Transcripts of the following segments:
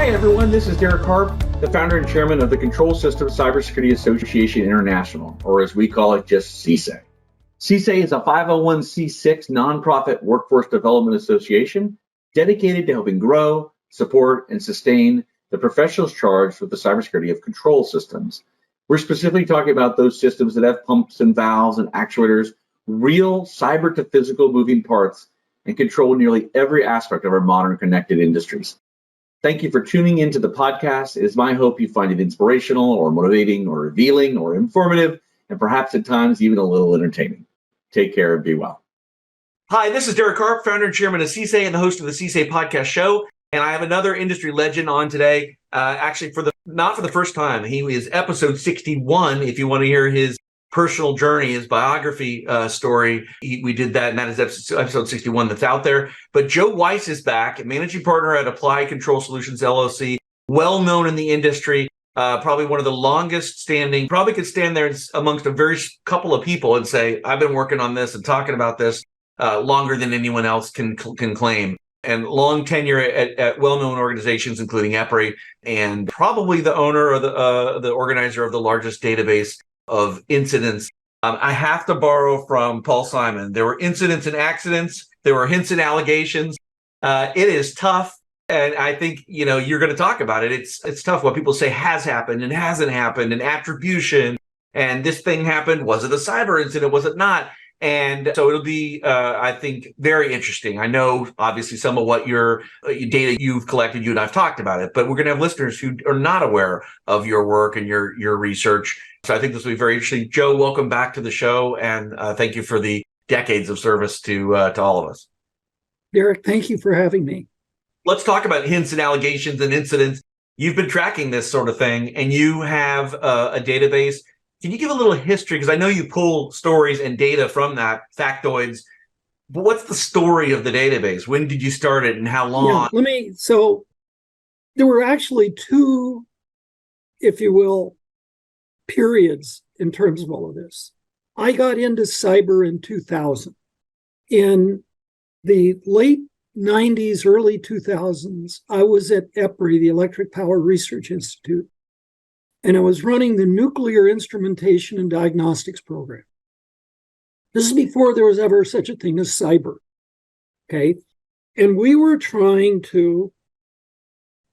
Hi, everyone. This is Derek Harp, the founder and chairman of the Control Systems Cybersecurity Association International, or as we call it, just CSA. CSA is a 501c6 nonprofit workforce development association dedicated to helping grow, support, and sustain the professionals charged with the cybersecurity of control systems. We're specifically talking about those systems that have pumps and valves and actuators, real cyber to physical moving parts, and control nearly every aspect of our modern connected industries. Thank you for tuning into the podcast. It is my hope you find it inspirational or motivating or revealing or informative, and perhaps at times even a little entertaining. Take care and be well. Hi, this is Derek Harp, founder and chairman of CSA and the host of the CSA podcast show. And I have another industry legend on today, actually not for the first time. He is episode 61. If you want to hear his personal journey, his biography story, we did that, and that is episode 61 that's out there. But Joe Weiss is back, managing partner at Applied Control Solutions LLC, well known in the industry, probably one of the longest standing, probably could stand there amongst a very couple of people and say, I've been working on this and talking about this longer than anyone else can claim. And long tenure at well-known organizations, including EPRI, and probably the owner or the organizer of the largest database of incidents. I have to borrow from Paul Simon. There were incidents and accidents. There were hints and allegations. It is tough. And I think, you're going to talk about it. It's tough what people say has happened and hasn't happened, and attribution. And this thing happened. Was it a cyber incident? Was it not? And so it'll be, I think, very interesting. I know, obviously, some of what your data you've collected, you and I've talked about it, but we're going to have listeners who are not aware of your work and your research. So I think this will be very interesting. Joe, welcome back to the show, and thank you for the decades of service to all of us. Derek, thank you for having me. Let's talk about hints and allegations and incidents. You've been tracking this sort of thing, and you have a database. Can you give a little history? Because I know you pull stories and data from that, factoids, but what's the story of the database? When did you start it and how long? So there were actually two, if you will, periods in terms of all of this. I got into cyber in 2000. In the late 90s, early 2000s, I was at EPRI, the Electric Power Research Institute, and I was running the Nuclear Instrumentation and Diagnostics program. This is before there was ever such a thing as cyber, okay? And we were trying to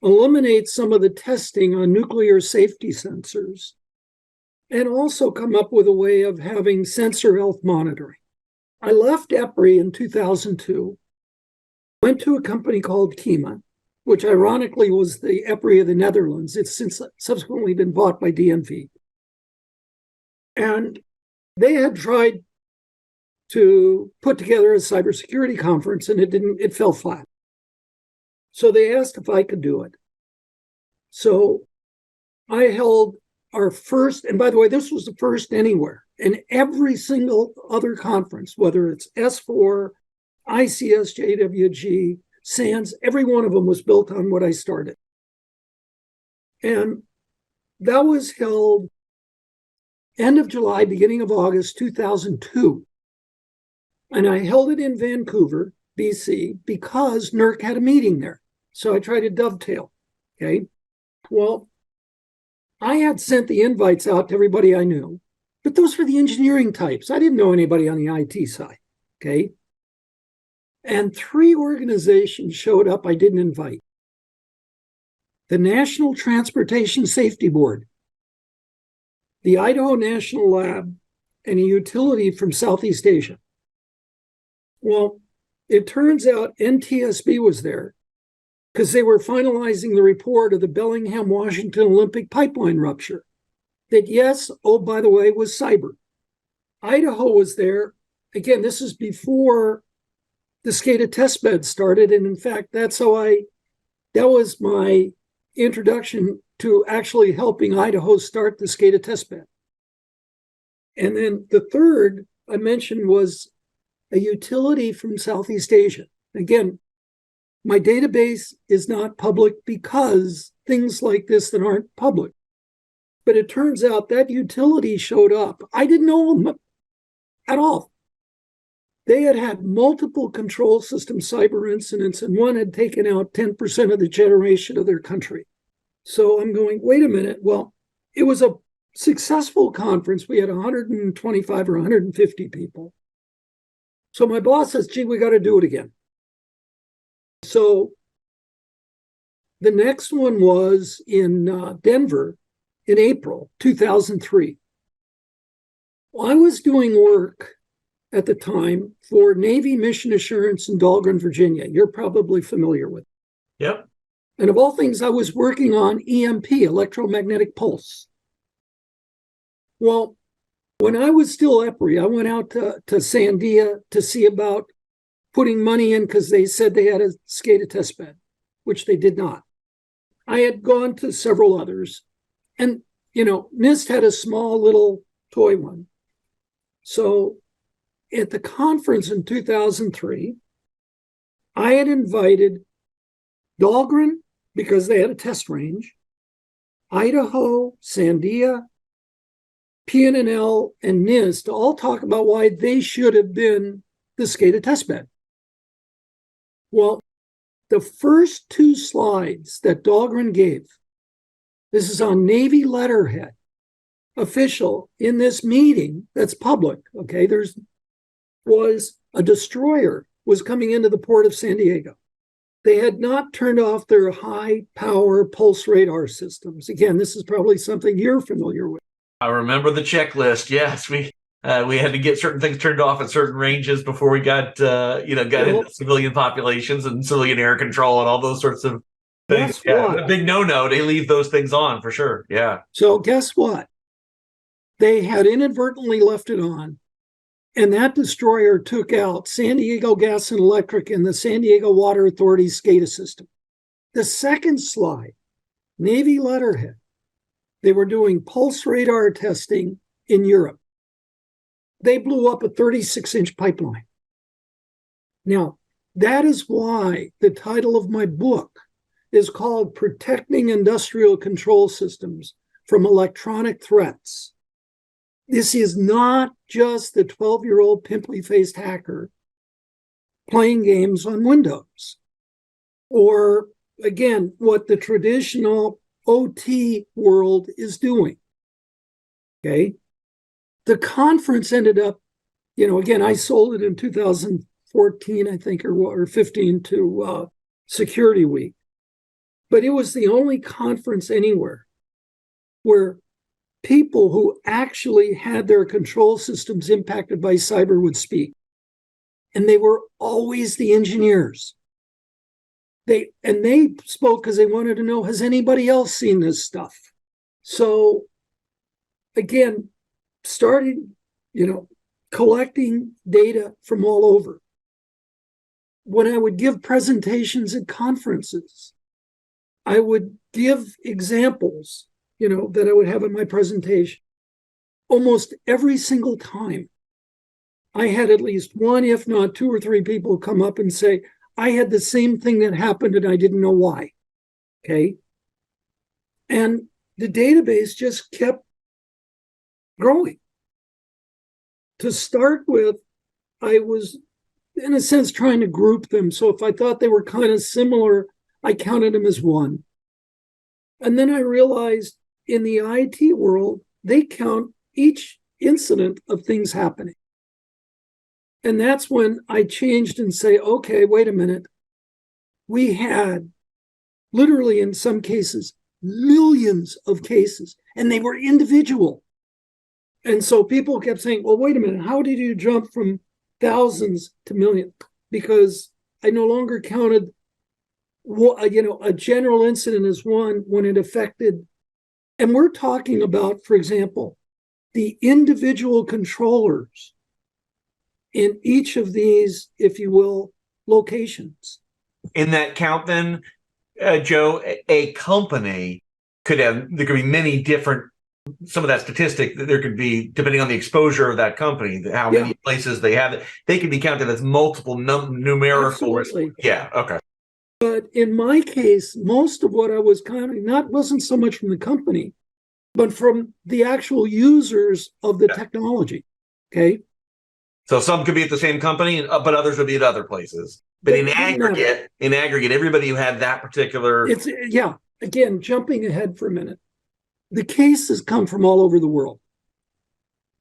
eliminate some of the testing on nuclear safety sensors and also come up with a way of having sensor health monitoring. I left EPRI in 2002, went to a company called Kima, which ironically was the EPRI of the Netherlands. It's since subsequently been bought by DNV. And they had tried to put together a cybersecurity conference, and it fell flat. So they asked if I could do it. So I held our first, and by the way, this was the first anywhere. And every single other conference, whether it's S4, ICS, JWG, SANS, every one of them was built on what I started. And that was held end of July, beginning of August 2002. And I held it in Vancouver, BC, because NERC had a meeting there. So I tried to dovetail, okay? Well, I had sent the invites out to everybody I knew, but those were the engineering types. I didn't know anybody on the IT side, okay? And 3 organizations showed up I didn't invite. The National Transportation Safety Board, the Idaho National Lab, and a utility from Southeast Asia. Well, it turns out NTSB was there because they were finalizing the report of the Bellingham, Washington Olympic pipeline rupture. That, yes, oh, by the way, was cyber. Idaho was there. Again, this is before the SCADA testbed started. And in fact, that was my introduction to actually helping Idaho start the SCADA testbed. And then the third I mentioned was a utility from Southeast Asia. Again, my database is not public because things like this that aren't public. But it turns out that utility showed up. I didn't know them at all. They had had multiple control system cyber incidents, and one had taken out 10% of the generation of their country. So I'm going, wait a minute. Well, it was a successful conference. We had 125 or 150 people. So my boss says, gee, we got to do it again. So the next one was in Denver in April 2003. Well, I was doing work at the time for Navy Mission Assurance in Dahlgren, Virginia. You're probably familiar with it. Yep. And of all things, I was working on EMP, electromagnetic pulse. Well, when I was still EPRI, I went out to Sandia to see about putting money in because they said they had a SCADA test bed, which they did not. I had gone to several others, and, NIST had a small little toy one. So at the conference in 2003, I had invited Dahlgren, because they had a test range, Idaho, Sandia, PNNL, and NIST to all talk about why they should have been the SCADA testbed. Well, the first two slides that Dahlgren gave, this is on Navy letterhead, official in this meeting that's public, okay, was a destroyer was coming into the port of San Diego. They had not turned off their high power pulse radar systems. Again, this is probably something you're familiar with. I remember the checklist. Yes, we had to get certain things turned off at certain ranges before we got into civilian populations and civilian air control and all those sorts of things. Guess Yeah, what? a big no-no. They leave those things on for sure. Yeah. So guess what? They had inadvertently left it on, and that destroyer took out San Diego Gas and Electric and the San Diego Water Authority's SCADA system. The second slide, Navy letterhead, they were doing pulse radar testing in Europe. They blew up a 36-inch pipeline. Now, that is why the title of my book is called Protecting Industrial Control Systems from Electronic Threats. This is not just the 12-year-old pimply-faced hacker playing games on Windows, or, again, what the traditional OT world is doing, okay? The conference ended up, again, I sold it in 2014, I think, or 15 to Security Week. But it was the only conference anywhere where people who actually had their control systems impacted by cyber would speak. And they were always the engineers. They spoke because they wanted to know, has anybody else seen this stuff? So again, started, collecting data from all over. When I would give presentations at conferences, I would give examples, that I would have in my presentation. Almost every single time, I had at least one, if not two or three people come up and say, I had the same thing that happened and I didn't know why, okay? And the database just kept growing. To start with, I was, in a sense, trying to group them. So if I thought they were kind of similar, I counted them as one. And then I realized in the IT world, they count each incident of things happening. And that's when I changed and say, okay, wait a minute. We had literally, in some cases, millions of cases, and they were individual. And so people kept saying, well, wait a minute, how did you jump from thousands to millions? Because I no longer counted, a general incident as one when it affected, and we're talking about, for example, the individual controllers in each of these, if you will, locations. In that count, then, Joe, a company there could be many different, some of that statistic that there could be, depending on the exposure of that company, how many places they have it, they can be counted as multiple numerical. Absolutely. Yeah, okay. But in my case, most of what I was counting wasn't so much from the company, but from the actual users of the technology, okay? So some could be at the same company, but others would be at other places. But in aggregate, everybody who had that particular. Again, jumping ahead for a minute. The cases come from all over the world.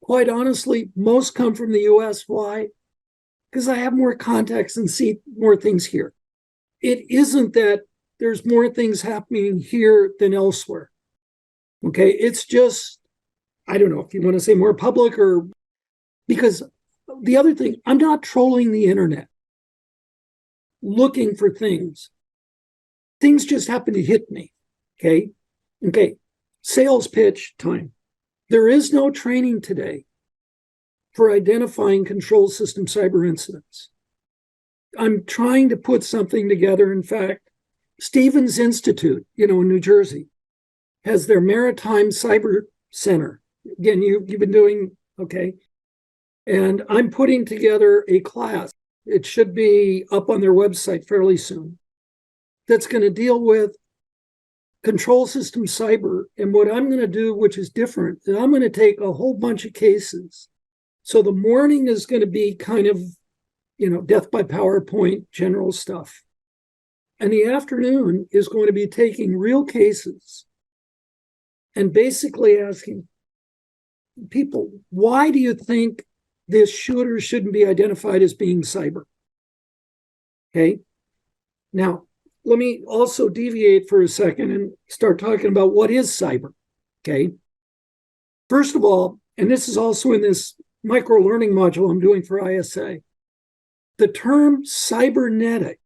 Quite honestly, most come from the US. Why? Because I have more contacts and see more things here. It isn't that there's more things happening here than elsewhere. Okay, it's just, I don't know if you want to say more public or, because the other thing, I'm not trolling the internet looking for things. Things just happen to hit me. Okay. Sales pitch time. There is no training today for identifying control system cyber incidents. I'm trying to put something together. In fact, Stevens Institute, in New Jersey, has their Maritime Cyber Center. Again, you've been doing, okay. And I'm putting together a class. It should be up on their website fairly soon. That's going to deal with control system cyber. And what I'm going to do, which is different, is I'm going to take a whole bunch of cases. So the morning is going to be kind of, death by PowerPoint, general stuff. And the afternoon is going to be taking real cases and basically asking people, why do you think this shooter shouldn't be identified as being cyber? Okay. Now, let me also deviate for a second and start talking about what is cyber. Okay. First of all, and this is also in this micro learning module I'm doing for ISA, the term cybernetic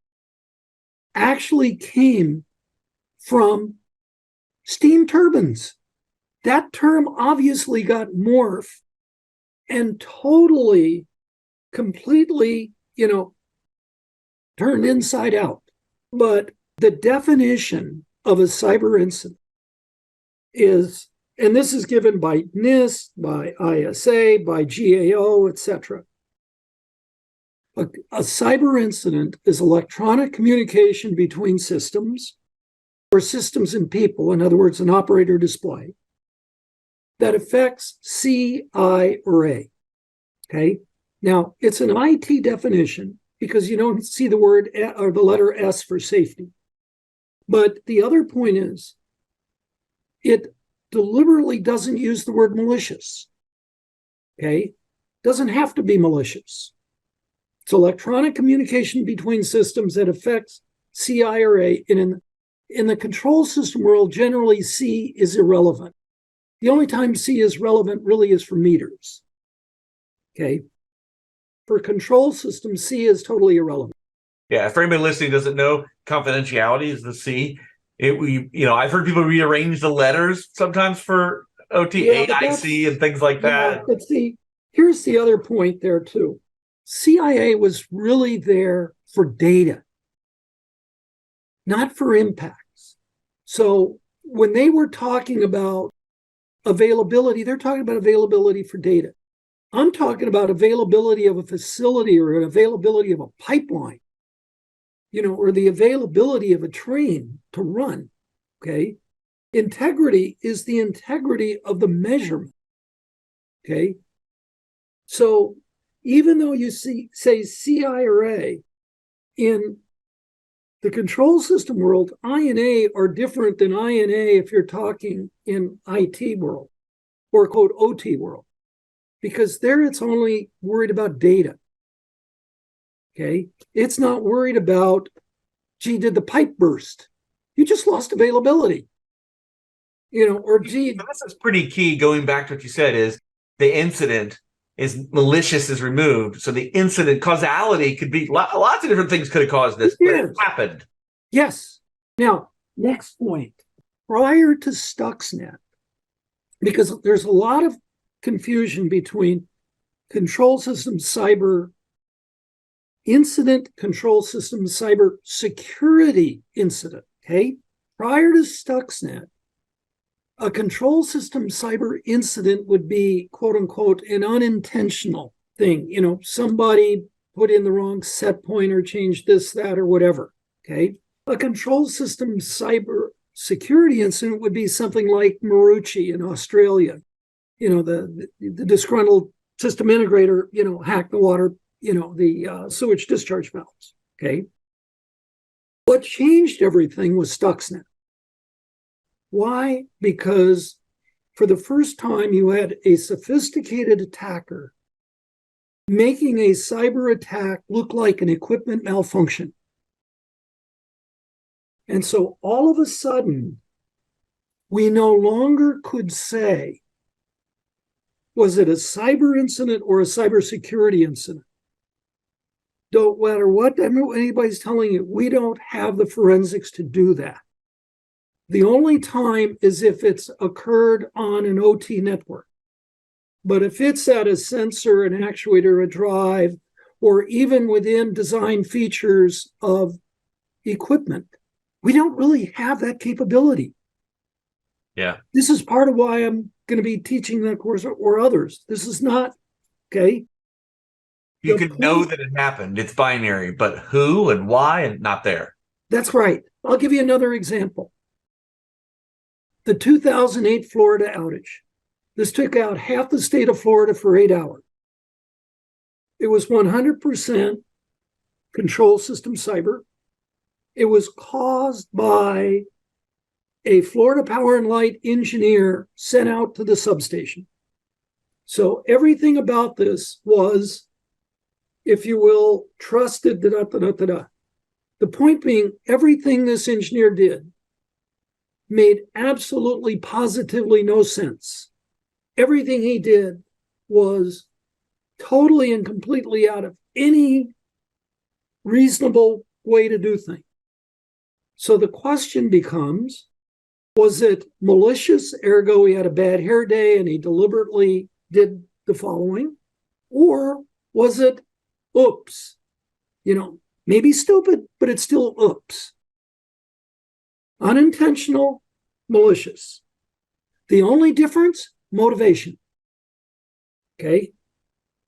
actually came from steam turbines. That term obviously got morphed and totally, completely, turned inside out. But the definition of a cyber incident is, and this is given by NIST, by ISA, by GAO, etc. A cyber incident is electronic communication between systems or systems and people, in other words, an operator display, that affects C, I, or A. Okay. Now, it's an IT definition because you don't see the word or the letter S for safety. But the other point is, it deliberately doesn't use the word malicious. Okay. Doesn't have to be malicious. It's electronic communication between systems that affects C, I, or A. And in the control system world, generally C is irrelevant. The only time C is relevant really is for meters. Okay. For control systems, C is totally irrelevant. Yeah, for anybody listening who doesn't know, confidentiality is the C. I've heard people rearrange the letters sometimes for OT, AIC, and things like that. Yeah, but see, here's the other point there too. CIA was really there for data, not for impacts. So when they were talking about availability, they're talking about availability for data. I'm talking about availability of a facility or an availability of a pipeline, or the availability of a train to run. Okay. Integrity is the integrity of the measurement. Okay. So even though you say CI or A, in the control system world, I and A are different than I and A if you're talking in IT world or quote OT world, because there it's only worried about data. Okay. It's not worried about, gee, did the pipe burst? You just lost availability. Or gee. This is pretty key, going back to what you said, is the incident is malicious is removed. So the incident causality could be lots of different things could have caused this, but it happened. Yes. Now, next point. Prior to Stuxnet, because there's a lot of confusion between control system cyber incident, control system cyber security incident. Okay. Prior to Stuxnet, a control system cyber incident would be, quote unquote, an unintentional thing. Somebody put in the wrong set point or changed this, that, or whatever. Okay. A control system cyber security incident would be something like Marucci in Australia. The disgruntled system integrator, hacked the water, the sewage discharge valves. Okay. What changed everything was Stuxnet. Why? Because for the first time, you had a sophisticated attacker making a cyber attack look like an equipment malfunction. And so all of a sudden, we no longer could say, was it a cyber incident or a cybersecurity incident? Don't matter what anybody's telling you, we don't have the forensics to do that. The only time is if it's occurred on an OT network. But if it's at a sensor, an actuator, a drive, or even within design features of equipment, we don't really have that capability. Yeah. This is part of why I'm going to be teaching that course or others. This is not, okay? You can know that it happened. It's binary, but who and why and not there. That's right. I'll give you another example. The 2008 Florida outage. This took out half the state of Florida for 8 hours. It was 100% control system cyber. It was caused by a Florida Power and Light engineer sent out to the substation. So everything about this was, if you will, trusted. The point being, everything this engineer did made absolutely, positively no sense. Everything he did was totally and completely out of any reasonable way to do things. So the question becomes, was it malicious, ergo he had a bad hair day and he deliberately did the following? Or was it, oops, maybe stupid, but it's still oops. Unintentional, malicious. The only difference, motivation. Okay?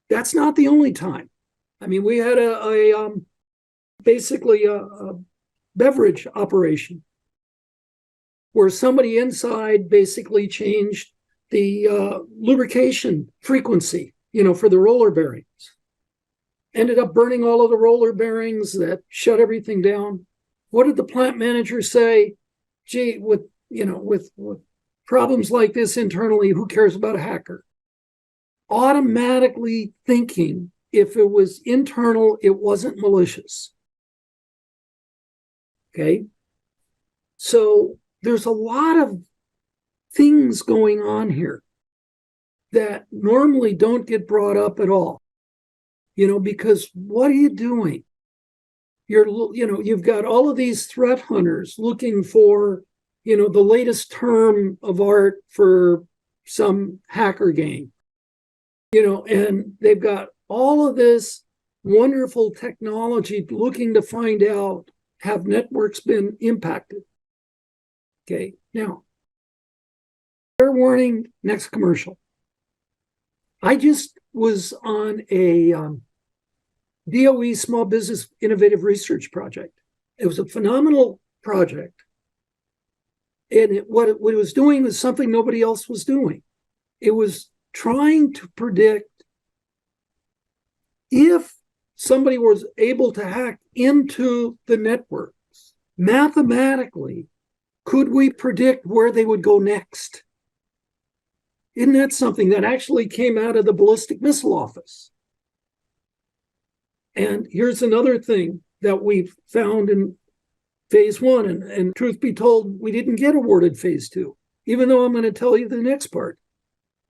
That's not the only time. I mean, we had basically a beverage operation where somebody inside basically changed the lubrication frequency, for the roller bearings. Ended up burning all of the roller bearings that shut everything down. What did the plant manager say? Gee, with problems like this internally, who cares about a hacker? Automatically thinking if it was internal, it wasn't malicious. Okay? So there's a lot of things going on here that normally don't get brought up at all. Because what are you doing? You've got all of these threat hunters looking for, the latest term of art for some hacker game, and they've got all of this wonderful technology looking to find out, have networks been impacted? Okay, now, fair warning, next commercial. I just was on a DOE Small Business Innovative Research Project. It was a phenomenal project. And what it was doing was something nobody else was doing. It was trying to predict if somebody was able to hack into the networks, mathematically, could we predict where they would go next? Isn't that something that actually came out of the ballistic missile office? And here's another thing that we've found in phase one, and truth be told, we didn't get awarded phase two, even though I'm going to tell you the next part.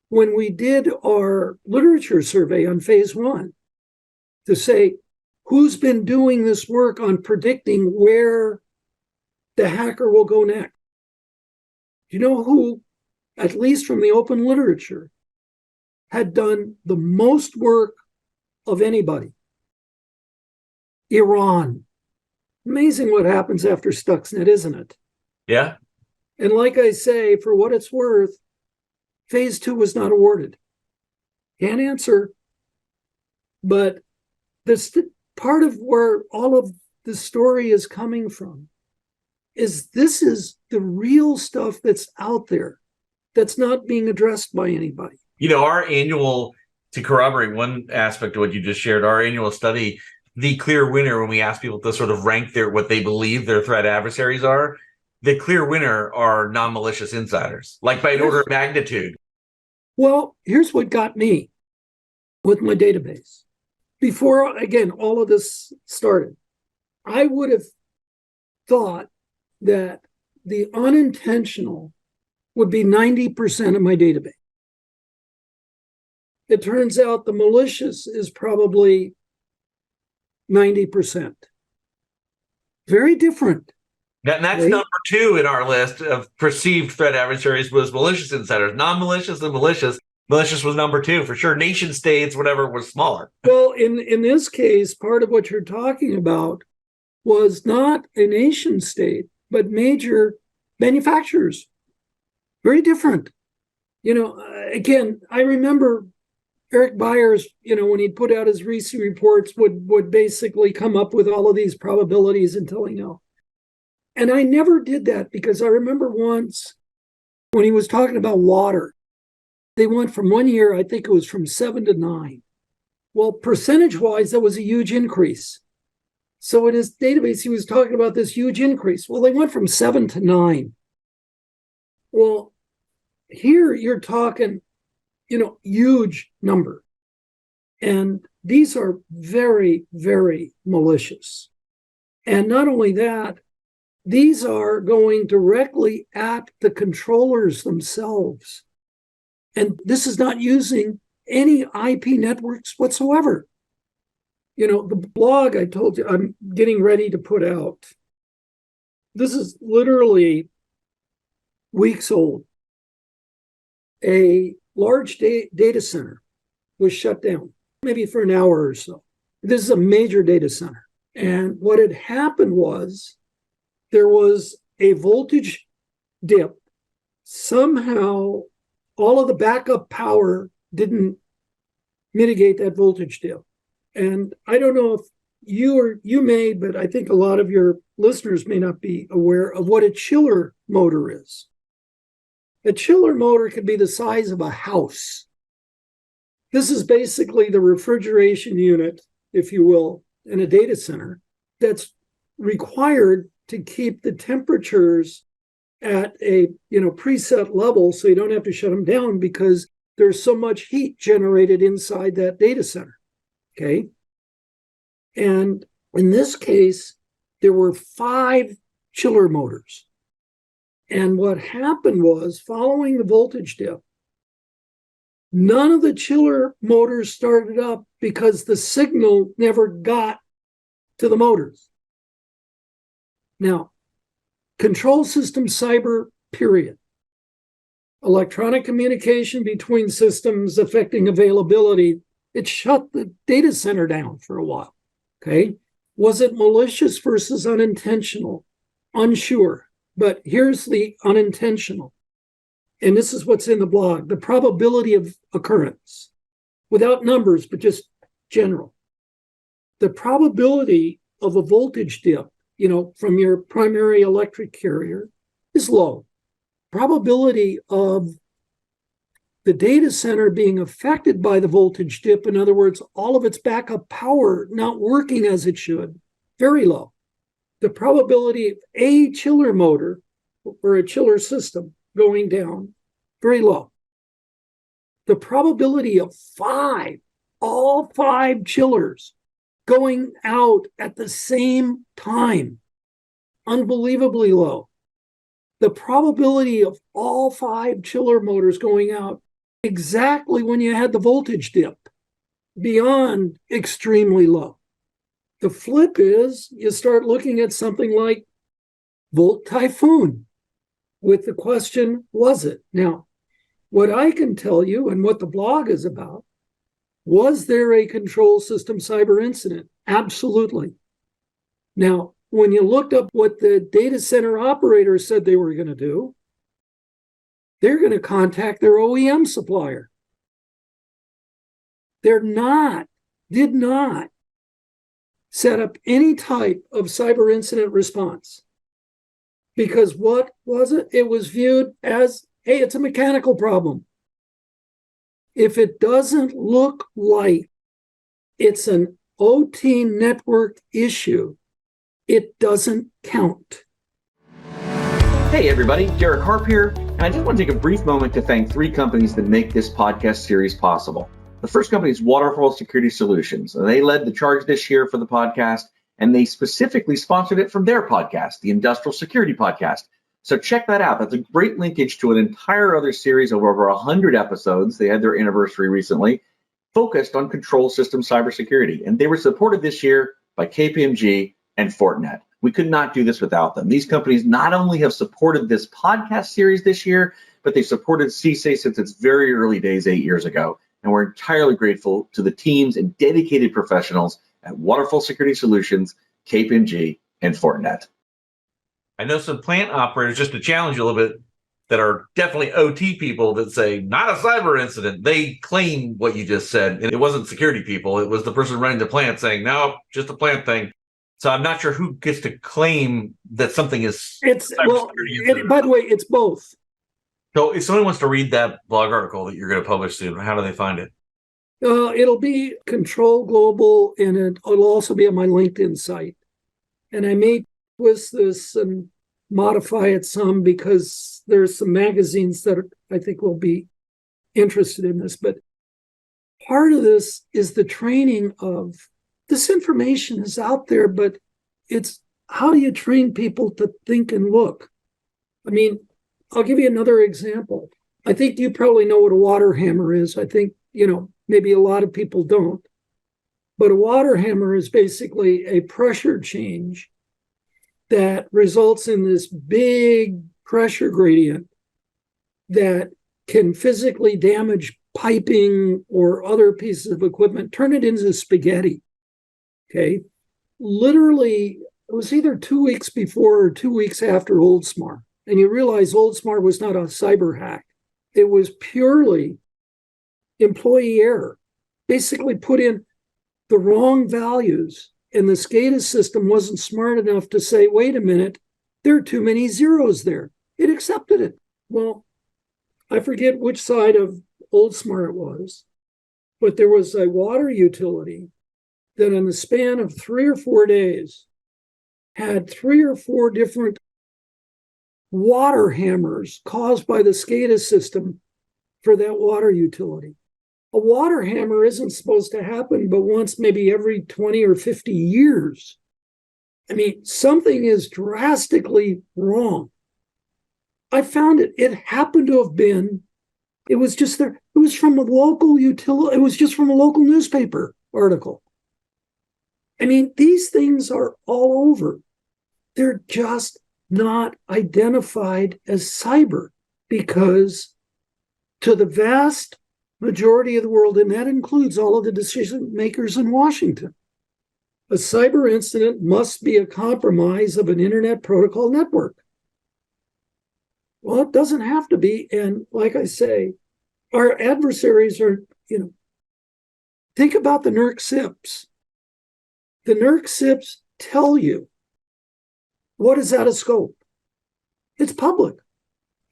When we did our literature survey on phase one to say, who's been doing this work on predicting where the hacker will go next? You know who, at least from the open literature, had done the most work of anybody? Iran. Amazing what happens after Stuxnet, isn't it? Yeah. And like I say, for what it's worth, phase two was not awarded. Can't answer. But this part of where all of the story is coming from is this is the real stuff that's out there that's not being addressed by anybody. Our annual To corroborate one aspect of what you just shared, our annual study, the clear winner, when we ask people to sort of rank what they believe their threat adversaries are, the clear winner are non-malicious insiders, like by an order of magnitude. Well, here's what got me with my database. Before, again, all of this started, I would have thought that the unintentional would be 90% of my database. It turns out the malicious is probably 90%. Very different. And that's right? number 2 in our list of perceived threat adversaries was malicious insiders. Non-malicious and malicious. Malicious was number 2 for sure. Nation states, whatever, was smaller. Well, in this case, part of what you're talking about was not a nation state, but major manufacturers. Very different. Again, I remember Eric Byers, when he'd put out his recent reports, would basically come up with all of these probabilities until he knew. And I never did that because I remember once when he was talking about water, they went from 1 year, I think it was from 7 to 9. Well, percentage-wise, that was a huge increase. So in his database, he was talking about this huge increase. Well, they went from 7 to 9. Well, here you're talking huge number. And these are very, very malicious. And not only that, these are going directly at the controllers themselves. And this is not using any IP networks whatsoever. The blog I told you I'm getting ready to put out, this is literally weeks old. A large data center was shut down, maybe for an hour or so. This is a major data center. And what had happened was there was a voltage dip. Somehow, all of the backup power didn't mitigate that voltage dip. And I don't know if you may, but I think a lot of your listeners may not be aware of what a chiller motor is. A chiller motor can be the size of a house. This is basically the refrigeration unit, if you will, in a data center that's required to keep the temperatures at a preset level so you don't have to shut them down because there's so much heat generated inside that data center. Okay. And in this case, there were 5 chiller motors. And what happened was, following the voltage dip, none of the chiller motors started up because the signal never got to the motors. Now, control system cyber, period. Electronic communication between systems affecting availability, it shut the data center down for a while. Okay. Was it malicious versus unintentional? Unsure. But here's the unintentional. And this is what's in the blog. The probability of occurrence, without numbers, but just general. The probability of a voltage dip, from your primary electric carrier is low. Probability of the data center being affected by the voltage dip, in other words, all of its backup power not working as it should, very low. The probability of a chiller motor or a chiller system going down, very low. The probability of all 5 chillers going out at the same time, unbelievably low. The probability of all 5 chiller motors going out exactly when you had the voltage dip, beyond extremely low. The flip is you start looking at something like Volt Typhoon with the question, was it? Now, what I can tell you and what the blog is about, was there a control system cyber incident? Absolutely. Now, when you looked up what the data center operators said they were going to do, they're going to contact their OEM supplier. Did not set up any type of cyber incident response. Because what was it? It was viewed as, hey, it's a mechanical problem. If it doesn't look like it's an OT network issue, it doesn't count. Hey everybody, Derek Harp here, and I just want to take a brief moment to thank three companies that make this podcast series possible. The first company is Waterfall Security Solutions, and they led the charge this year for the podcast, and they specifically sponsored it from their podcast, the Industrial Security Podcast. So check that out. That's a great linkage to an entire other series of over 100 episodes. They had their anniversary recently, focused on control system cybersecurity, and they were supported this year by KPMG and Fortinet. We could not do this without them. These companies not only have supported this podcast series this year, but they supported CSA since its very early days 8 years ago. And we're entirely grateful to the teams and dedicated professionals at Waterfall Security Solutions, KPMG, and Fortinet. I know some plant operators, just to challenge you a little bit, that are definitely OT people that say, not a cyber incident. They claim what you just said. And it wasn't security people. It was the person running the plant saying, no, just a plant thing. So I'm not sure who gets to claim that something is. By the way, it's both. So if someone wants to read that blog article that you're going to publish soon, how do they find it? It'll be Control Global, and it'll also be on my LinkedIn site. And I may twist this and modify it some because there's some magazines that I think will be interested in this. But part of this is the training of this information is out there, but it's how do you train people to think and look? I mean, I'll give you another example. I think you probably know what a water hammer is. I think, maybe a lot of people don't. But a water hammer is basically a pressure change that results in this big pressure gradient that can physically damage piping or other pieces of equipment, turn it into spaghetti. Okay. Literally, it was either 2 weeks before or 2 weeks after Oldsmar. And you realize Oldsmar was not a cyber hack. It was purely employee error. Basically put in the wrong values. And the SCADA system wasn't smart enough to say, wait a minute, there are too many zeros there. It accepted it. Well, I forget which side of Oldsmar it was, but there was a water utility that in the span of 3 or 4 days had 3 or 4 different water hammers caused by the SCADA system for that water utility. A water hammer isn't supposed to happen but once maybe every 20 or 50 years. I mean, something is drastically wrong. I found it. It happened to have been, it was just there. It was from a local utility. It was just from a local newspaper article. I mean, these things are all over. They're just not identified as cyber because to the vast majority of the world, and that includes all of the decision makers in Washington, a cyber incident must be a compromise of an internet protocol network. Well, it doesn't have to be. And like I say, our adversaries are, think about the NERC SIPs. The NERC SIPs tell you what is out of scope. It's public.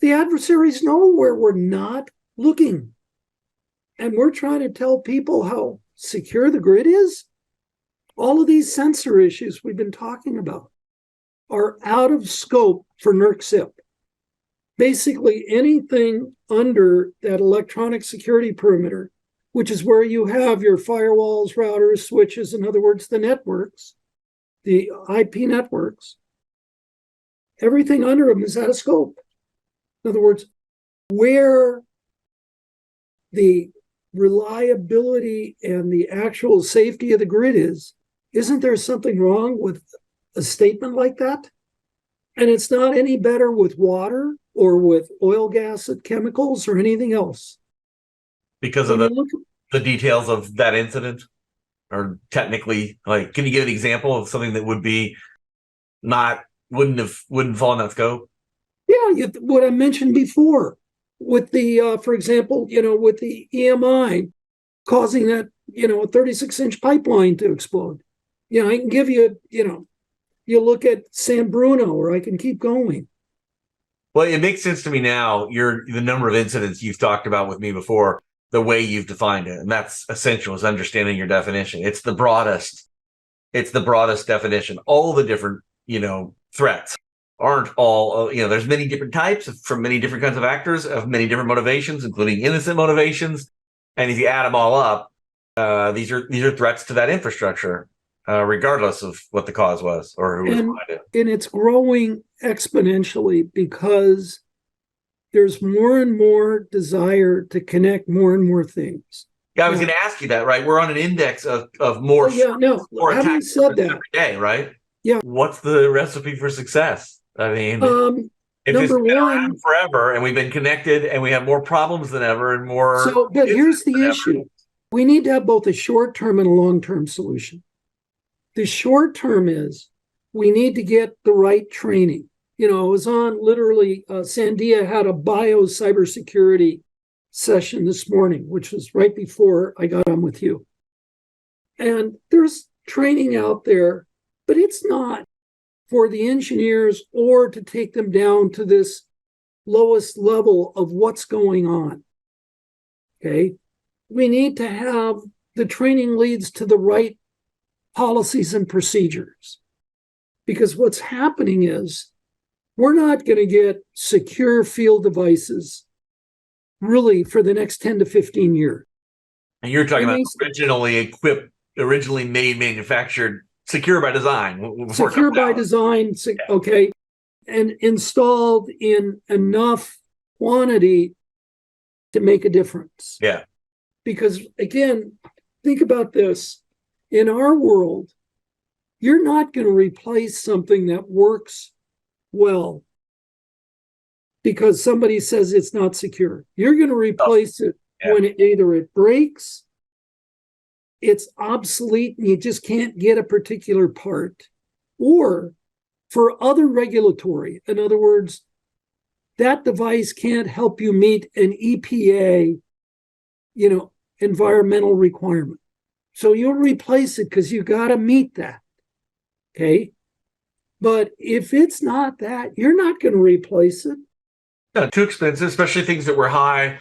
The adversaries know where we're not looking. And we're trying to tell people how secure the grid is. All of these sensor issues we've been talking about are out of scope for NERC SIP. Basically, anything under that electronic security perimeter, which is where you have your firewalls, routers, switches, in other words, the networks, the IP networks, everything under them is out of scope. In other words, where the reliability and the actual safety of the grid is, isn't there something wrong with a statement like that? And it's not any better with water or with oil, gas, and chemicals or anything else. Because of the details of that incident? Or technically, can you give an example of something that would be wouldn't fall in that scope? Yeah, what I mentioned before with the, for example, with the EMI causing that, a 36-inch pipeline to explode. I can give you, you look at San Bruno, or I can keep going. Well, it makes sense to me now. The number of incidents you've talked about with me before, the way you've defined it. And that's essential, is understanding your definition. It's the broadest definition. All the different, threats aren't all, there's many different types from many different kinds of actors of many different motivations, including innocent motivations. And if you add them all up, these are threats to that infrastructure, regardless of what the cause was or who was behind it. And it's growing exponentially because there's more and more desire to connect more and more things. Yeah, I was going to ask you that, right? We're on an index of more, more having attacks said that, every day, right? Yeah. What's the recipe for success? I mean, if it's number been one, around forever and we've been connected and we have more problems than ever and more. But here's the issue. We need to have both a short-term and a long-term solution. The short term is we need to get the right training. I was on literally, Sandia had a cybersecurity session this morning, which was right before I got on with you. And there's training out there, but it's not for the engineers or to take them down to this lowest level of what's going on. Okay. We need to have the training leads to the right policies and procedures. Because what's happening is we're not going to get secure field devices really for the next 10 to 15 years. And you're talking about originally equipped, originally made, manufactured, secure by design. Secure by design, okay, and installed in enough quantity to make a difference. Yeah. Because again, think about this. In our world, you're not going to replace something that works well because somebody says it's not secure. You're going to replace it when either it breaks, it's obsolete, and you just can't get a particular part, or for other regulatory. In other words, that device can't help you meet an EPA, environmental requirement. So you'll replace it because you got to meet that. Okay. But if it's not that, you're not going to replace it. No, too expensive, especially things that were high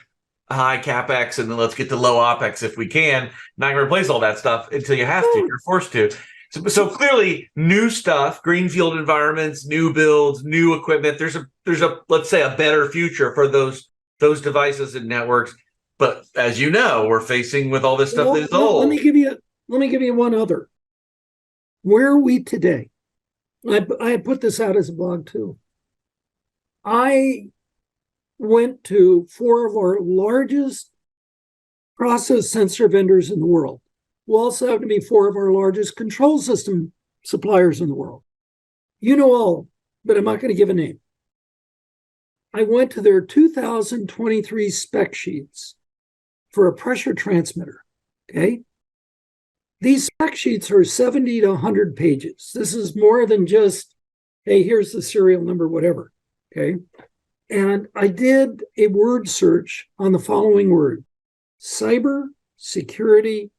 capex, and then let's get to low opex if we can. Not going to replace all that stuff until you have to. You're forced to. So clearly, new stuff, greenfield environments, new builds, new equipment. There's a let's say a better future for those devices and networks. But as you know, we're facing with all this stuff that is old. Let me give you one other. Where are we today? I put this out as a blog too. I went to 4 of our largest process sensor vendors in the world, who also happen to be 4 of our largest control system suppliers in the world. You know all, but I'm not going to give a name. I went to their 2023 spec sheets for a pressure transmitter, okay? These spec sheets are 70 to 100 pages. This is more than just, hey, here's the serial number, whatever, okay? And I did a word search on the following word: cybersecurity,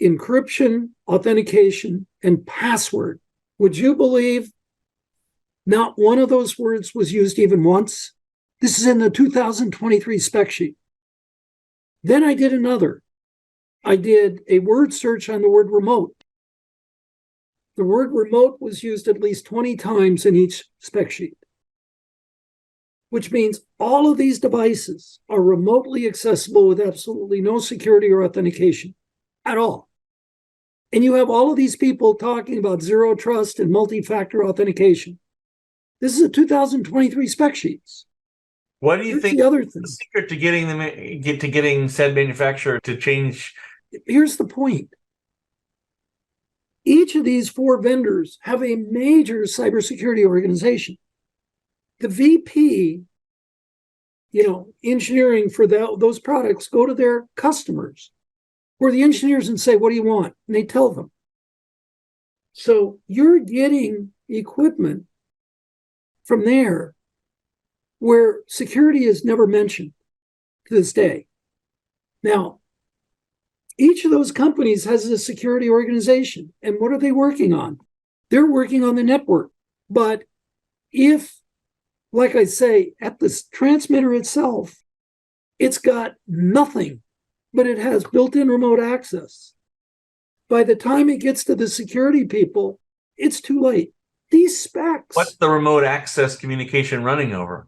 encryption, authentication, and password. Would you believe not one of those words was used even once? This is in the 2023 spec sheet. Then I did another. I did a word search on the word remote. The word remote was used at least 20 times in each spec sheet, which means all of these devices are remotely accessible with absolutely no security or authentication at all. And you have all of these people talking about zero trust and multi-factor authentication. This is a 2023 spec sheets. What do you think the other thing? The secret to getting said manufacturer to change? Here's the point. Each of these 4 vendors have a major cybersecurity organization. The VP, engineering for those products go to their customers or the engineers and say, what do you want? And they tell them. So you're getting equipment from there where security is never mentioned to this day. Now, each of those companies has a security organization. And what are they working on? They're working on the network. But if, like I say, at the transmitter itself, It's got nothing, but it has built-in remote access. By the time it gets to the security people, it's too late. These specs. What's the remote access communication running over?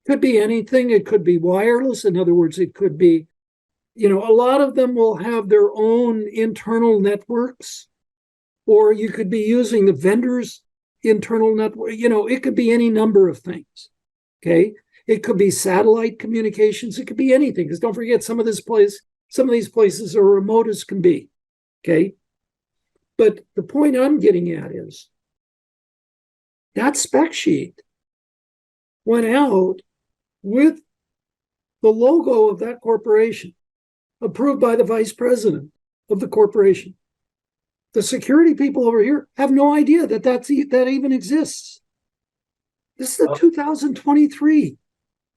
Could be anything. It could be wireless. In other words, it could be, a lot of them will have their own internal networks, or you could be using the vendor's internal network. It could be any number of things. Okay. It could be satellite communications. It could be anything. Because don't forget, some of these places are remote as can be. Okay. But the point I'm getting at is that spec sheet went out with the logo of that corporation, approved by the vice president of the corporation. The security people over here have no idea that even exists. This is the 2023.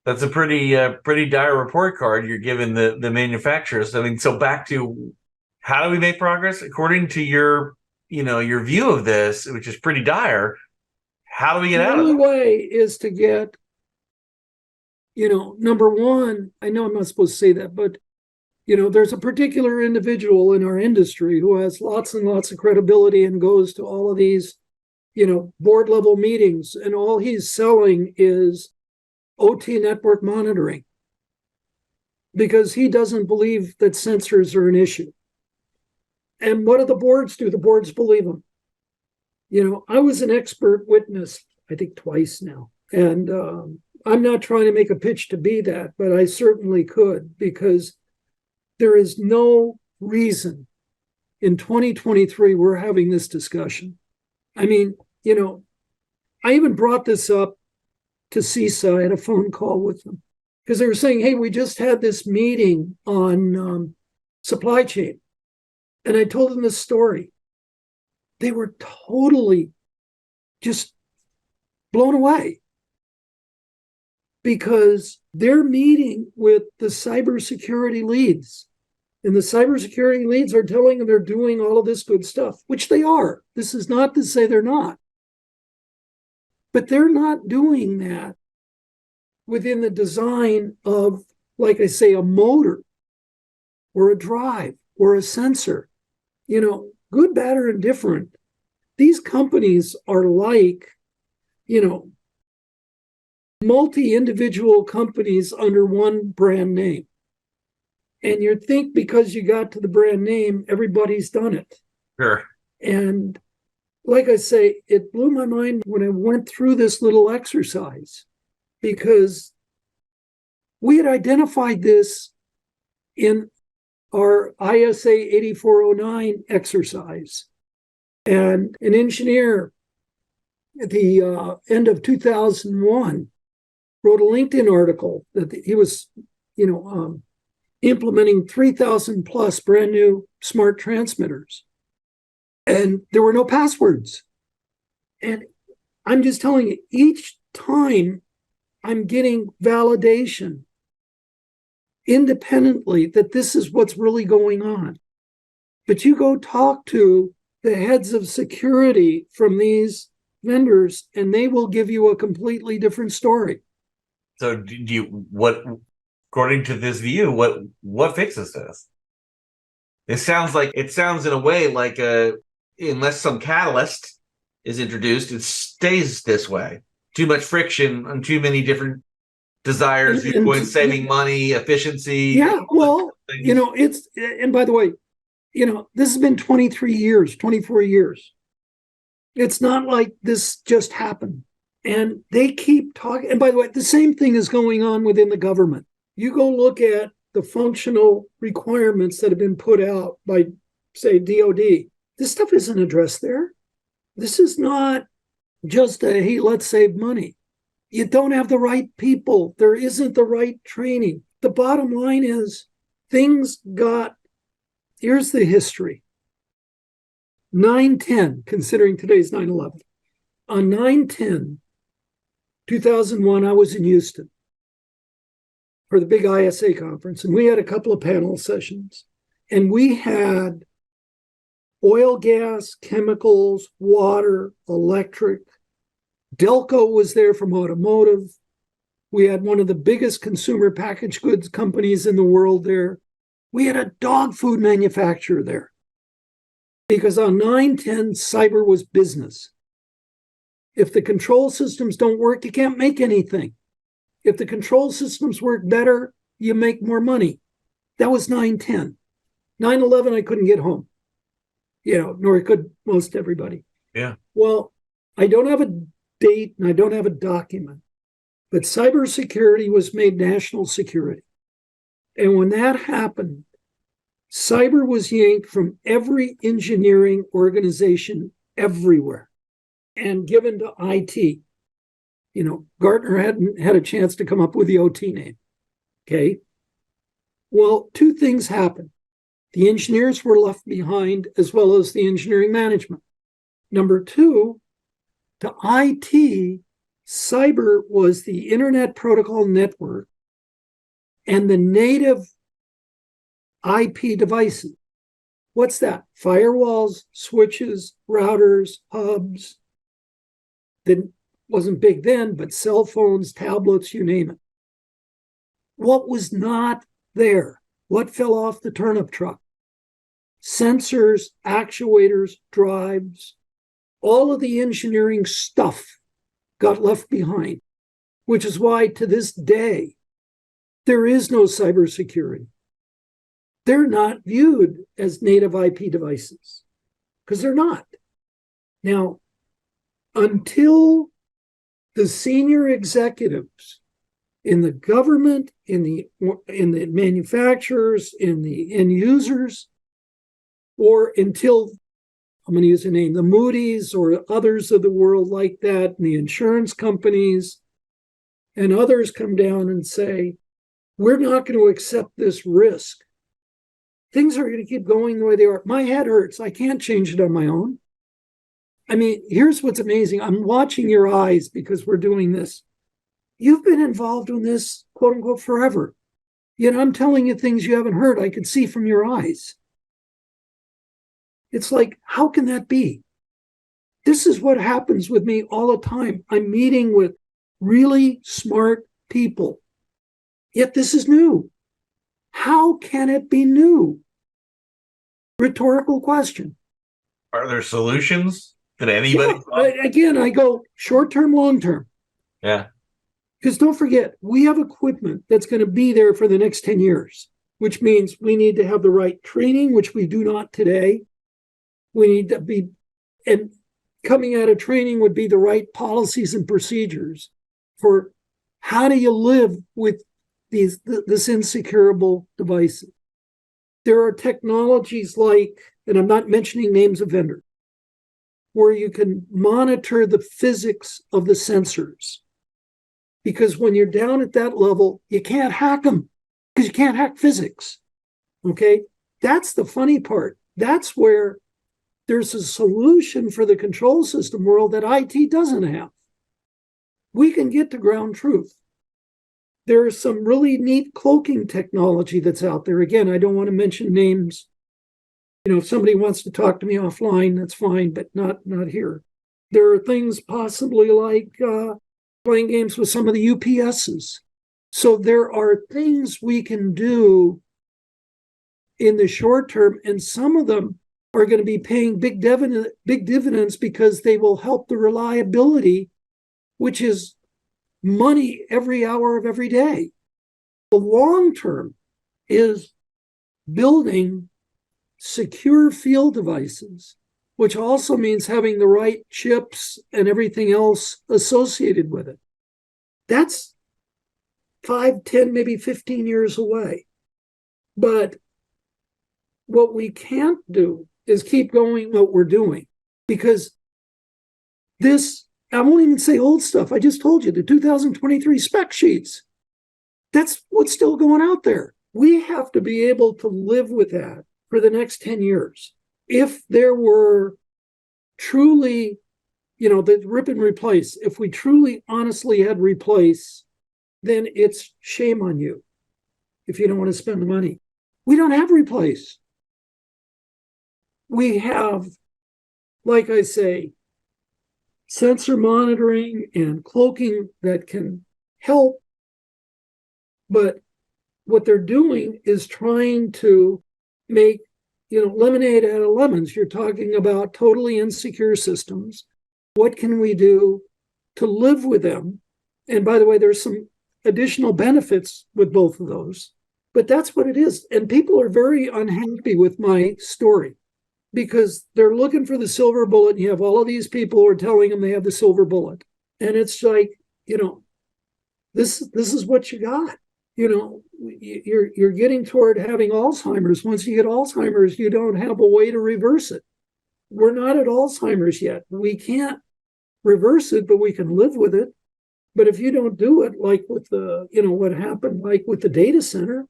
That's a pretty dire report card you're giving the manufacturers. I mean, so back to how do we make progress according to your view of this, which is pretty dire. How do we get out of it? The only way is to get, number one, I know I'm not supposed to say that, but there's a particular individual in our industry who has lots and lots of credibility and goes to all of these, board level meetings, and all he's selling is OT network monitoring because he doesn't believe that sensors are an issue. And what do the boards do? The boards believe him. I was an expert witness, I think twice now. And I'm not trying to make a pitch to be that, but I certainly could, because there is no reason in 2023 we're having this discussion. I mean, I even brought this up to CISA. I had a phone call with them because they were saying, hey, we just had this meeting on supply chain. And I told them this story. They were totally just blown away because they're meeting with the cybersecurity leads. And the cybersecurity leads are telling them they're doing all of this good stuff, which they are. This is not to say they're not. But they're not doing that within the design of, like I say, a motor or a drive or a sensor. Good, bad, or indifferent. These companies are like, multi-individual companies under one brand name. And you think because you got to the brand name, everybody's done it. Sure. And like I say, it blew my mind when I went through this little exercise, because we had identified this in our ISA 8409 exercise. And an engineer at the end of 2001 wrote a LinkedIn article that he was, implementing 3,000 plus brand new smart transmitters. And there were no passwords. And I'm just telling you, each time I'm getting validation independently that this is what's really going on. But you go talk to the heads of security from these vendors, and they will give you a completely different story. So according to this view, what fixes this? It sounds in a way like unless some catalyst is introduced, it stays this way. Too much friction and too many different desires, viewpoints, saving money, efficiency. Yeah, well, and by the way, this has been 23 years, 24 years. It's not like this just happened. And they keep talking. And by the way, the same thing is going on within the government. You go look at the functional requirements that have been put out by, say, DOD. This stuff isn't addressed there. This is not just hey, let's save money. You don't have the right people. There isn't the right training. The bottom line is here's the history. 9/10, considering today's 9/11. On 9/10, 2001, I was in Houston for the big ISA conference, and we had a couple of panel sessions. And we had oil, gas, chemicals, water, electric. Delco was there from automotive. We had one of the biggest consumer packaged goods companies in the world there. We had a dog food manufacturer there. Because on 9/10, cyber was business. If the control systems don't work, you can't make anything. If the control systems work better, you make more money. That was 9/10. 9/11, I couldn't get home, nor could most everybody. Yeah. Well, I don't have a date and I don't have a document, but cybersecurity was made national security. And when that happened, cyber was yanked from every engineering organization everywhere and given to IT. Gartner hadn't had a chance to come up with the OT name. Okay. Well, two things happened. The engineers were left behind as well as the engineering management. Number two, to IT, cyber was the Internet Protocol Network and the native IP devices. What's that? Firewalls, switches, routers, hubs. That wasn't big then, but cell phones, tablets, you name it. What was not there? What fell off the turnip truck? Sensors, actuators, drives, all of the engineering stuff got left behind, which is why to this day, there is no cybersecurity. They're not viewed as native IP devices because they're not. Now, until the senior executives in the government, in the manufacturers, in the end users, or until, I'm going to use a name, the Moody's or others of the world like that, and the insurance companies and others come down and say, we're not going to accept this risk. Things are going to keep going the way they are. My head hurts. I can't change it on my own. I mean, here's what's amazing. I'm watching your eyes because we're doing this. You've been involved in this, quote unquote, forever. Yet I'm telling you things you haven't heard. I can see from your eyes. It's like, how can that be? This is what happens with me all the time. I'm meeting with really smart people. Yet this is new. How can it be new? Rhetorical question. Are there solutions that anybody? Again, I go short-term, long-term. Yeah. Because don't forget, we have equipment that's going to be there for the next 10 years, which means we need to have the right training, which we do not today. We need to be, and coming out of training would be the right policies and procedures for how do you live with this insecurable devices. There are technologies like, and I'm not mentioning names of vendors, where you can monitor the physics of the sensors. Because when you're down at that level, you can't hack them because you can't hack physics. Okay? That's the funny part. That's where there's a solution for the control system world that IT doesn't have. We can get to ground truth. There's some really neat cloaking technology that's out there. Again, I don't want to mention names. If somebody wants to talk to me offline, that's fine, but not here. There are things possibly like playing games with some of the UPSs. So there are things we can do in the short term, and some of them are going to be paying big dividends because they will help the reliability, which is money every hour of every day. The long term is building secure field devices, which also means having the right chips and everything else associated with it. That's 5, 10, maybe 15 years away. But what we can't do is keep going what we're doing, because this, I won't even say old stuff. I just told you the 2023 spec sheets. That's what's still going out there. We have to be able to live with that for the next 10 years. If there were truly, the rip and replace, if we truly honestly had replace, then it's shame on you if you don't want to spend the money. We don't have replace. We have, like I say, sensor monitoring and cloaking that can help But what they're doing is trying to make, lemonade out of lemons. You're talking about totally insecure systems. What can we do to live with them? And by the way, there's some additional benefits with both of those. But that's what it is. And people are very unhappy with my story because they're looking for the silver bullet. And you have all of these people who are telling them they have the silver bullet. And it's like, this is what you got. You're getting toward having Alzheimer's. Once you get Alzheimer's, you don't have a way to reverse it. We're not at Alzheimer's yet. We can't reverse it, but we can live with it. But if you don't do it, like with what happened, like with the data center,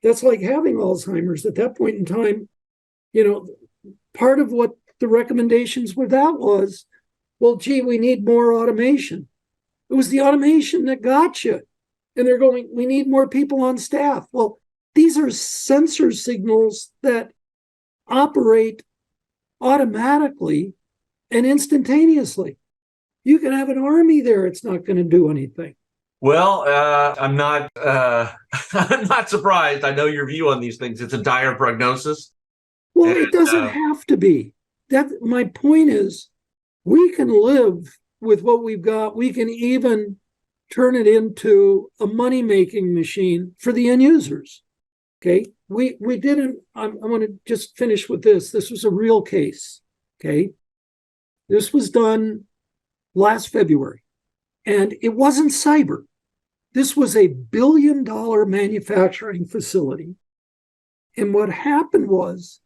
that's like having Alzheimer's. At that point in time, part of what the recommendations with that was, well, gee, we need more automation. It was the automation that got you. And they're going, we need more people on staff. Well, these are sensor signals that operate automatically and instantaneously. You can have an army there. It's not going to do anything. Well, I'm not I'm not surprised. I know your view on these things. It's a dire prognosis. Well, it doesn't have to be. That my point is, we can live with what we've got. We can even turn it into a money-making machine for the end users. Okay, we didn't. I'm going to just finish with this. This was a real case. Okay, this was done last February, and it wasn't cyber. This was a $1 billion manufacturing facility, and what happened was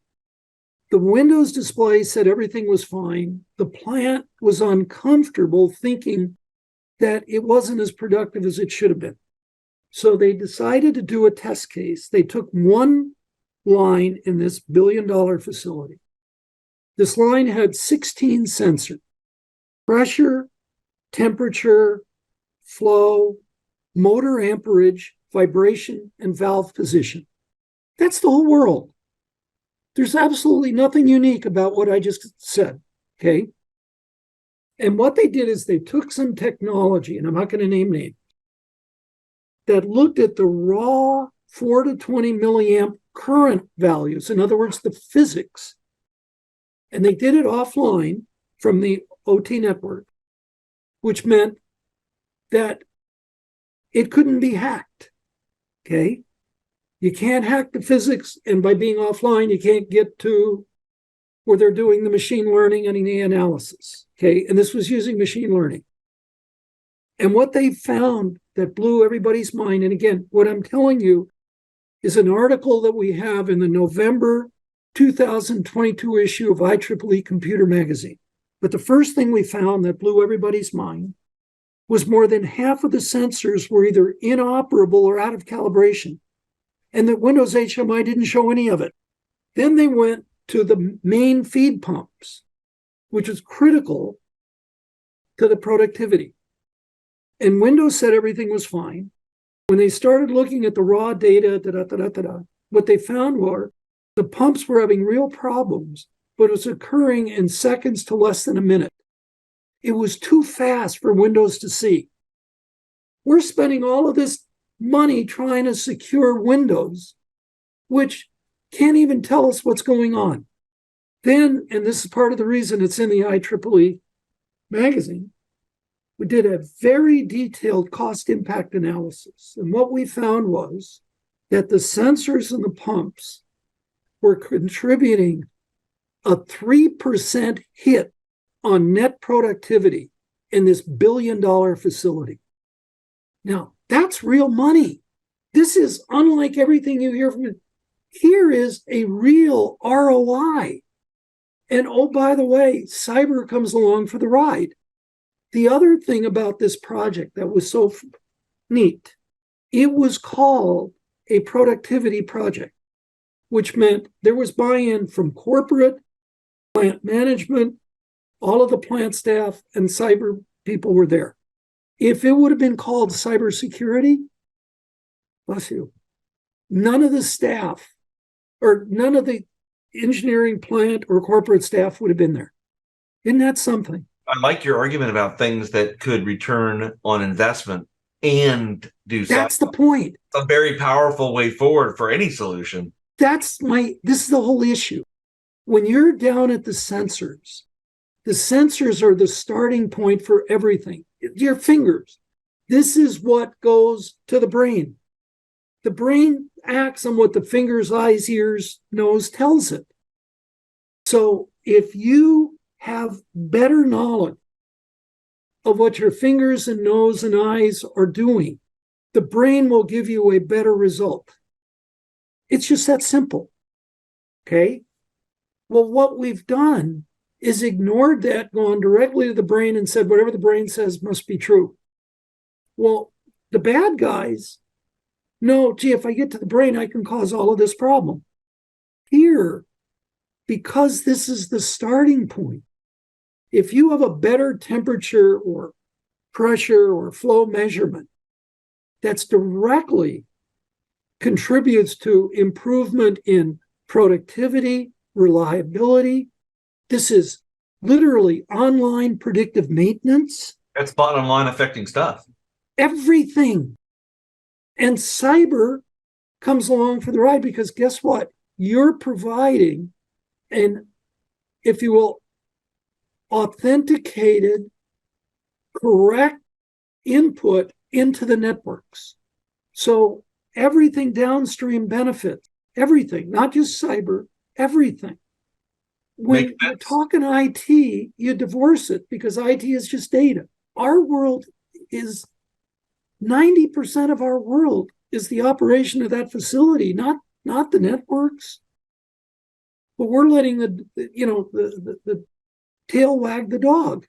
the Windows display said everything was fine. The plant was uncomfortable, thinking that it wasn't as productive as it should have been. So they decided to do a test case. They took one line in this $1 billion facility. This line had 16 sensors: pressure, temperature, flow, motor amperage, vibration, and valve position. That's the whole world. There's absolutely nothing unique about what I just said, okay? And what they did is they took some technology, and I'm not going to name names, that looked at the raw 4 to 20 milliamp current values, in other words, the physics, and they did it offline from the OT network, which meant that it couldn't be hacked, okay? You can't hack the physics, and by being offline, you can't get to where they're doing the machine learning and the analysis, okay? And this was using machine learning. And what they found that blew everybody's mind, and again, what I'm telling you is an article that we have in the November 2022 issue of IEEE Computer Magazine. But the first thing we found that blew everybody's mind was more than half of the sensors were either inoperable or out of calibration, and that Windows HMI didn't show any of it. Then they went to the main feed pumps, which was critical to the productivity. And Windows said everything was fine. When they started looking at the raw data, what they found were the pumps were having real problems, but it was occurring in seconds to less than a minute. It was too fast for Windows to see. We're spending all of this money trying to secure Windows, which can't even tell us what's going on. Then, and this is part of the reason it's in the IEEE magazine, we did a very detailed cost impact analysis. And what we found was that the sensors and the pumps were contributing a 3% hit on net productivity in this $1 billion facility. Now, that's real money. This is unlike everything you hear from it. Here is a real ROI. And oh, by the way, cyber comes along for the ride. The other thing about this project that was so neat, it was called a productivity project, which meant there was buy-in from corporate, plant management, all of the plant staff, and cyber people were there. If it would have been called cybersecurity, bless you, none of the staff or none of the engineering plant or corporate staff would have been there. Isn't that something? I like your argument about things that could return on investment and do something. That's the point. A very powerful way forward for any solution. This is the whole issue. When you're down at the sensors are the starting point for everything. Your fingers. This is what goes to the brain. The brain acts on what the fingers, eyes, ears, nose tells it. So if you have better knowledge of what your fingers and nose and eyes are doing, the brain will give you a better result. It's just that simple. Okay? Well, what we've done is ignored that, gone directly to the brain and said whatever the brain says must be true. Well, the bad guys know, gee, if I get to the brain, I can cause all of this problem. Here, because this is the starting point, if you have a better temperature or pressure or flow measurement that's directly contributes to improvement in productivity, reliability, this is literally online predictive maintenance. That's bottom line affecting stuff. Everything. And cyber comes along for the ride because guess what? You're providing an, if you will, authenticated, correct input into the networks. So everything downstream benefits, everything, not just cyber, everything. When you're talking IT, you divorce it because IT is just data. Our world is 90% of our world is the operation of that facility, not the networks. But we're letting the tail wag the dog.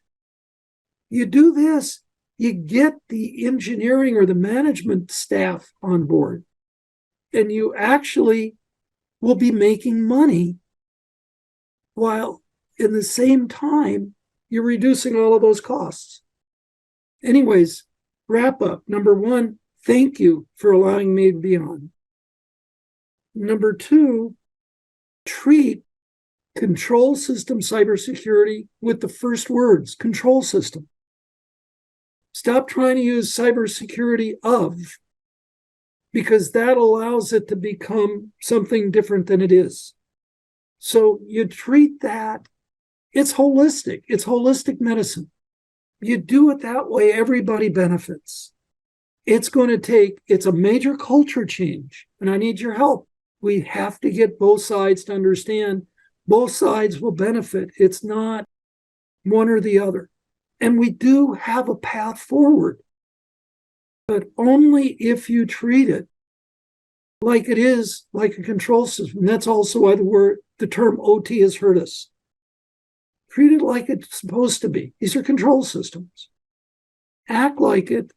You do this, you get the engineering or the management staff on board, and you actually will be making money while in the same time you're reducing all of those costs. Anyways, wrap up. Number one, thank you for allowing me to be on. Number two, treat control system cybersecurity with the first words, control system. Stop trying to use cybersecurity of, because that allows it to become something different than it is. So you treat that, it's holistic. It's holistic medicine. You do it that way, everybody benefits. It's a major culture change, and I need your help. We have to get both sides to understand both sides will benefit. It's not one or the other. And we do have a path forward, but only if you treat it like it is, like a control system. That's also why the term OT has hurt us. Treat it like it's supposed to be. These are control systems. Act like it.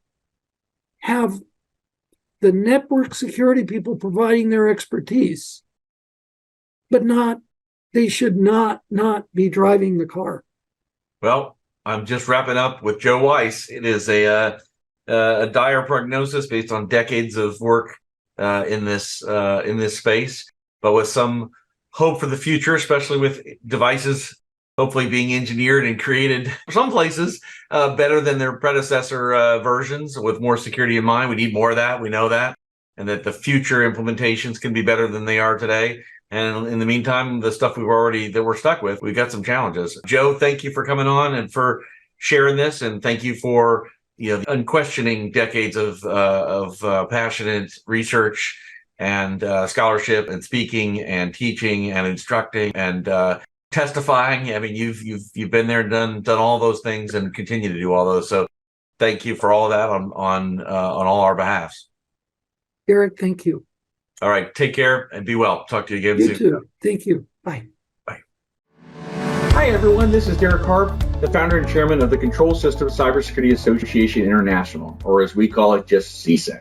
Have the network security people providing their expertise, but they should not be driving the car. Well, I'm just wrapping up with Joe Weiss. It is a dire prognosis based on decades of work in this space, but with some hope for the future, especially with devices hopefully being engineered and created some places better than their predecessor versions with more security in mind. We need more of that. We know that. And that the future implementations can be better than they are today. And in the meantime, the stuff that we're stuck with, we've got some challenges. Joe, thank you for coming on and for sharing this. And thank you for the unquestioning decades of passionate research and scholarship and speaking and teaching and instructing and testifying. I mean, you've been there and done all those things and continue to do all those. So thank you for all of that on all our behalfs. Eric, thank you. All right. Take care and be well. Talk to you again You soon. too. Thank you. Bye. Bye. Hi, everyone. This is Derek Harp, the founder and chairman of the Control System Cybersecurity Association International, or as we call it, just CSA.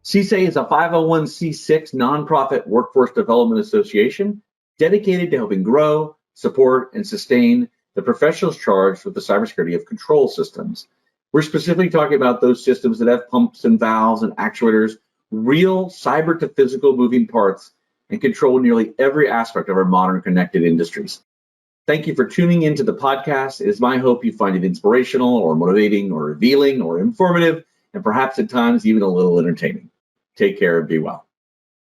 CSA is a 501c6 nonprofit workforce development association dedicated to helping grow, support, and sustain the professionals charged with the cybersecurity of control systems. We're specifically talking about those systems that have pumps and valves and actuators, real cyber to physical moving parts, and control nearly every aspect of our modern connected industries. Thank you for tuning into the podcast. It is my hope you find it inspirational or motivating or revealing or informative and perhaps at times even a little entertaining. Take care and be well.